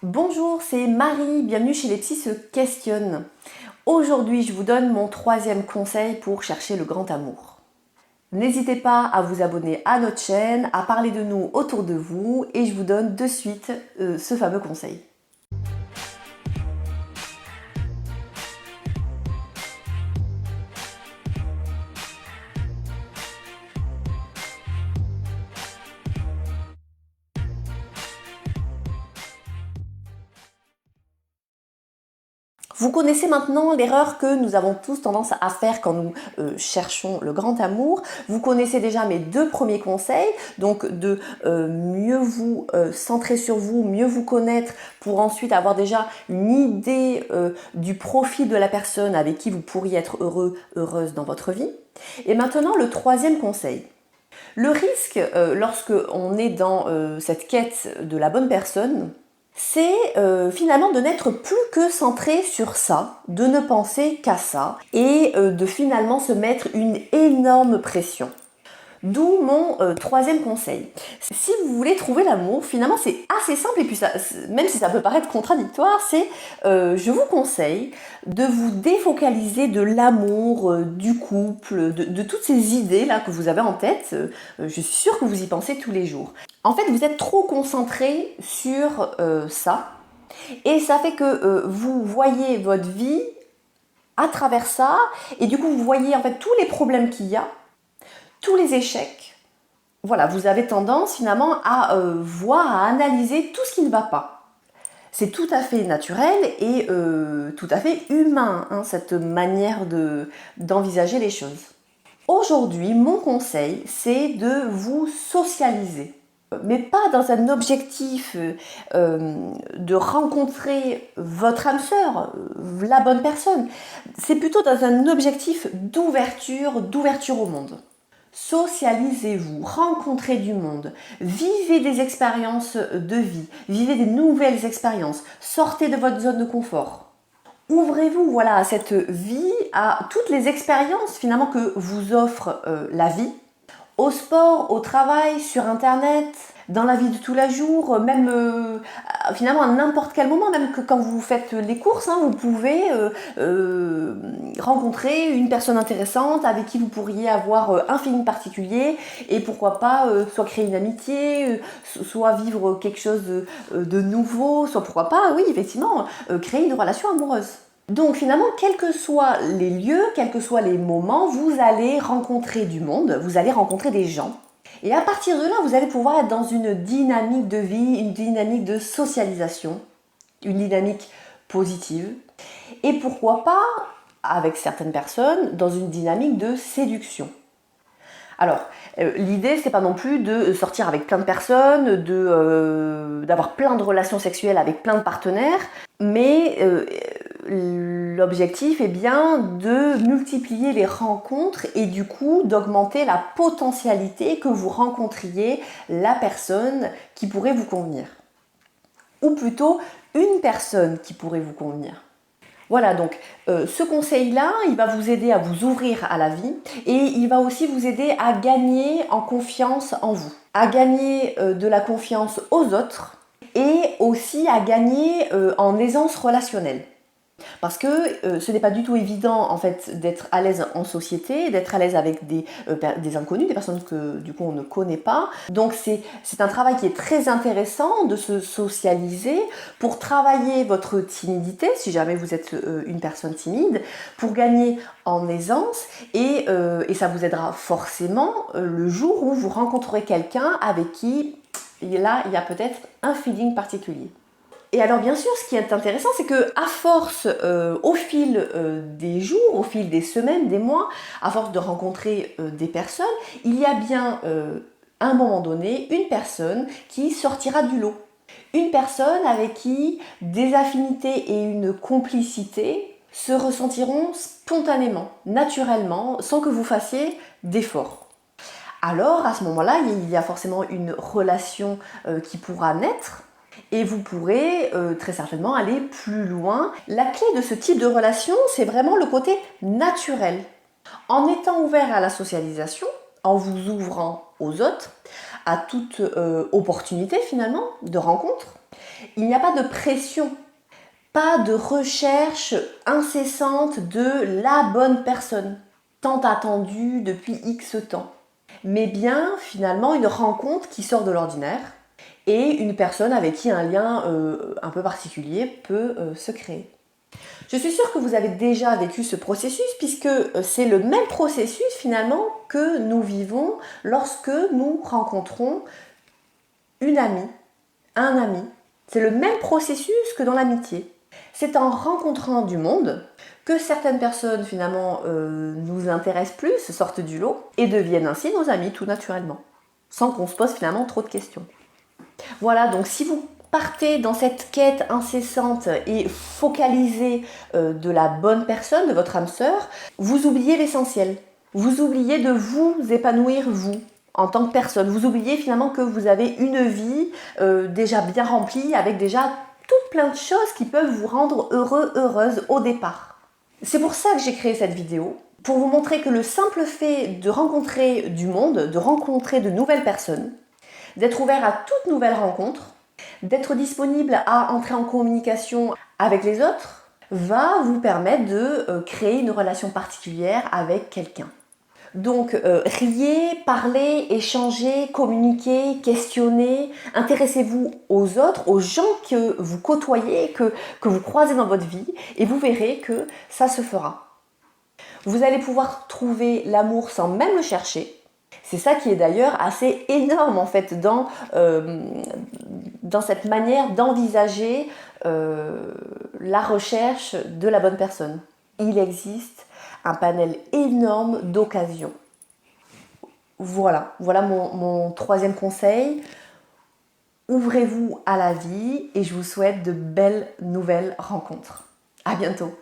Bonjour, c'est Marie, bienvenue chez Les Psys se questionnent. Aujourd'hui, je vous donne mon troisième conseil pour chercher le grand amour. N'hésitez pas à vous abonner à notre chaîne, à parler de nous autour de vous et je vous donne de suite ce fameux conseil. Vous connaissez maintenant l'erreur que nous avons tous tendance à faire quand nous cherchons le grand amour. Vous connaissez déjà mes deux premiers conseils, donc de mieux vous centrer sur vous, mieux vous connaître pour ensuite avoir déjà une idée du profil de la personne avec qui vous pourriez être heureux, heureuse dans votre vie. Et maintenant, le troisième conseil. Le risque, lorsque on est dans cette quête de la bonne personne, c'est finalement de n'être plus que centré sur ça, de ne penser qu'à ça et de finalement se mettre une énorme pression. D'où mon troisième conseil. Si vous voulez trouver l'amour, finalement c'est assez simple et puis ça, même si ça peut paraître contradictoire, c'est je vous conseille de vous défocaliser de l'amour, du couple, de toutes ces idées là que vous avez en tête. Je suis sûre que vous y pensez tous les jours. En fait, vous êtes trop concentré sur ça et ça fait que vous voyez votre vie à travers ça et du coup vous voyez en fait tous les problèmes qu'il y a, tous les échecs. Voilà, vous avez tendance finalement à voir, à analyser tout ce qui ne va pas. C'est tout à fait naturel et tout à fait humain, hein, cette manière d'envisager les choses. Aujourd'hui, mon conseil, c'est de vous socialiser. Mais pas dans un objectif de rencontrer votre âme sœur, la bonne personne. C'est plutôt dans un objectif d'ouverture au monde. Socialisez-vous, rencontrez du monde, vivez des expériences de vie, vivez des nouvelles expériences, sortez de votre zone de confort. Ouvrez-vous voilà, à cette vie, à toutes les expériences finalement que vous offre la vie, au sport, au travail, sur internet, dans la vie de tous les jours, même finalement à n'importe quel moment, même que quand vous faites les courses, hein, vous pouvez rencontrer une personne intéressante avec qui vous pourriez avoir un feeling particulier et pourquoi pas soit créer une amitié, soit vivre quelque chose de nouveau, soit pourquoi pas, oui, effectivement, créer une relation amoureuse. Donc finalement, quels que soient les lieux, quels que soient les moments, vous allez rencontrer du monde, vous allez rencontrer des gens. Et à partir de là, vous allez pouvoir être dans une dynamique de vie, une dynamique de socialisation, une dynamique positive. Et pourquoi pas, avec certaines personnes, dans une dynamique de séduction. Alors, l'idée, c'est pas non plus de sortir avec plein de personnes, d'avoir plein de relations sexuelles avec plein de partenaires, mais l'objectif est bien de multiplier les rencontres et du coup d'augmenter la potentialité que vous rencontriez la personne qui pourrait vous convenir. Ou plutôt une personne qui pourrait vous convenir. Voilà, donc ce conseil-là, il va vous aider à vous ouvrir à la vie et il va aussi vous aider à gagner en confiance en vous, à gagner de la confiance aux autres et aussi à gagner en aisance relationnelle. Parce que ce n'est pas du tout évident en fait d'être à l'aise en société, d'être à l'aise avec des inconnus, des personnes que du coup on ne connaît pas. Donc c'est un travail qui est très intéressant de se socialiser pour travailler votre timidité, si jamais vous êtes une personne timide, pour gagner en aisance et ça vous aidera forcément le jour où vous rencontrerez quelqu'un avec qui là il y a peut-être un feeling particulier. Et alors bien sûr, ce qui est intéressant, c'est que à force, au fil des jours, au fil des semaines, des mois, à force de rencontrer des personnes, il y a bien à un moment donné une personne qui sortira du lot. Une personne avec qui des affinités et une complicité se ressentiront spontanément, naturellement, sans que vous fassiez d'efforts. Alors à ce moment-là, il y a forcément une relation qui pourra naître. Et vous pourrez très certainement aller plus loin. La clé de ce type de relation, c'est vraiment le côté naturel. En étant ouvert à la socialisation, en vous ouvrant aux autres, à toute opportunité finalement de rencontre, Il n'y a pas de pression, pas de recherche incessante de la bonne personne, tant attendue depuis X temps. Mais bien finalement une rencontre qui sort de l'ordinaire et une personne avec qui un lien un peu particulier peut se créer. Je suis sûre que vous avez déjà vécu ce processus puisque c'est le même processus finalement que nous vivons lorsque nous rencontrons une amie, un ami. C'est le même processus que dans l'amitié. C'est en rencontrant du monde que certaines personnes finalement nous intéressent plus, sortent du lot et deviennent ainsi nos amis tout naturellement, sans qu'on se pose finalement trop de questions. Voilà, donc si vous partez dans cette quête incessante et focalisée de la bonne personne, de votre âme sœur, vous oubliez l'essentiel. Vous oubliez de vous épanouir vous en tant que personne. Vous oubliez finalement que vous avez une vie déjà bien remplie avec déjà toutes plein de choses qui peuvent vous rendre heureux, heureuse au départ. C'est pour ça que j'ai créé cette vidéo, pour vous montrer que le simple fait de rencontrer du monde, de rencontrer de nouvelles personnes, d'être ouvert à toute nouvelle rencontre, d'être disponible à entrer en communication avec les autres, va vous permettre de créer une relation particulière avec quelqu'un. Donc, riez, parlez, échangez, communiquez, questionnez, intéressez-vous aux autres, aux gens que vous côtoyez, que vous croisez dans votre vie, et vous verrez que ça se fera. Vous allez pouvoir trouver l'amour sans même le chercher. C'est ça qui est d'ailleurs assez énorme en fait dans cette manière d'envisager la recherche de la bonne personne. Il existe un panel énorme d'occasions. Voilà mon troisième conseil. Ouvrez-vous à la vie et je vous souhaite de belles nouvelles rencontres. À bientôt.